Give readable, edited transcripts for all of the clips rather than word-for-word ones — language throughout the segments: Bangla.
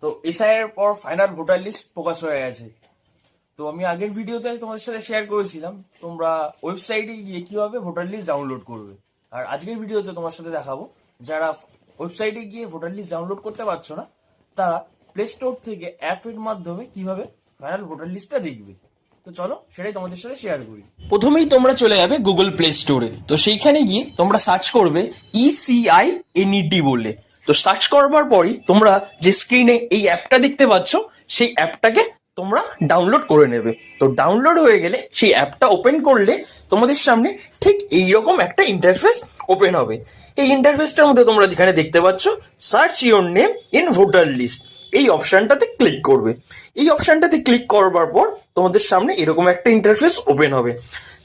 তো এসআই এর পর ফাইনাল ভোটার লিস্ট প্রকাশ হয়ে গেছে। তো আমি আগের ভিডিওতে তোমাদের সাথে শেয়ার করেছিলাম তোমরা ওয়েবসাইটে গিয়ে কিভাবে ভোটার লিস্ট ডাউনলোড করবে। আর আজকের ভিডিওতে তোমার সাথে দেখাবো যারা ওয়েবসাইটে গিয়ে ভোটার লিস্ট ডাউনলোড করতে পারছো না তারা প্লে স্টোর থেকে অ্যাপের মাধ্যমে কিভাবে ফাইনাল ভোটার লিস্টটা দেখবে। তো চলো সেটাই তোমাদের সাথে শেয়ার করি। প্রথমেই তোমরা চলে যাবে গুগল প্লে স্টোরে। তো সেইখানে গিয়ে তোমরা সার্চ করবে ECINET বলে। তো সার্চ করবার পরই তোমরা যে স্ক্রিনে এই অ্যাপটা দেখতে পাচ্ছ সেই অ্যাপটাকে তোমরা ডাউনলোড করে নেবে। তো ডাউনলোড হয়ে গেলে সেই অ্যাপটা ওপেন করলে তোমাদের সামনে ঠিক এইরকম একটা ইন্টারফেস ওপেন হবে। এই ইন্টারফেসটার মধ্যে তোমরা যেখানে দেখতে পাচ্ছ search your name in voter list, এই অপশনটাতে ক্লিক করবে। এই অপশনটাতে ক্লিক করবার পর তোমাদের সামনে এরকম একটা ইন্টারফেস ওপেন হবে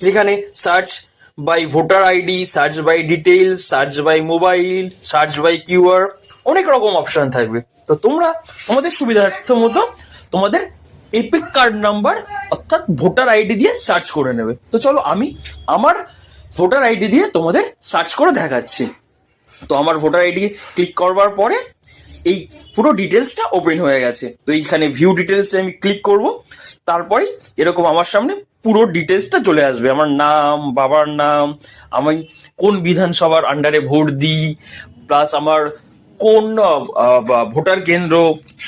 যেখানে search by voter ID, search by details, search by mobile, search by QR, অনেক রকম অপশন থাকবে। তো তোমরা তোমাদের সুবিধার্থ মতো তোমাদের এপিক কার্ড নাম্বার অর্থাৎ ভোটার আইডি দিয়ে সার্চ করে নেবে। তো চলো আমি আমার ভোটার আইডি দিয়ে তোমাদের সার্চ করে দেখাচ্ছি। তো আমার ভোটার আইডি ক্লিক করবার পরে এই পুরো ডিটেলসটা ওপেন হয়ে গেছে। তো এইখানে ভিউ ডিটেলসে আমি ক্লিক করব, তারপরে এরকম আমার সামনে পুরো ডিটেলসটা চলে আসবে। আমার নাম, বাবার নাম, আমি কোন বিধানসভার আন্ডারে ভোট দিই, প্লাস আমার কোন ভোটার কেন্দ্র,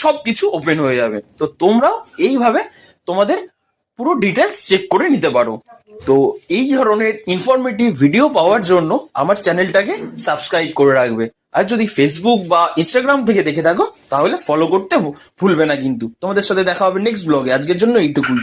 সব কিছু ওপেন হয়ে যাবে। তো তোমরাও এইভাবে তোমাদের পুরো ডিটেলস চেক করে নিতে পারো। তো এই ধরনের ইনফরমেটিভ ভিডিও পাওয়ার জন্য আমার চ্যানেলটাকে সাবস্ক্রাইব করে রাখবে। আর যদি ফেসবুক বা ইনস্টাগ্রাম থেকে দেখে থাকো তাহলে ফলো করতে ভুলবে না। কিন্তু তোমাদের সাথে দেখা হবে নেক্সট ব্লগে। আজকের জন্য এইটুকুই।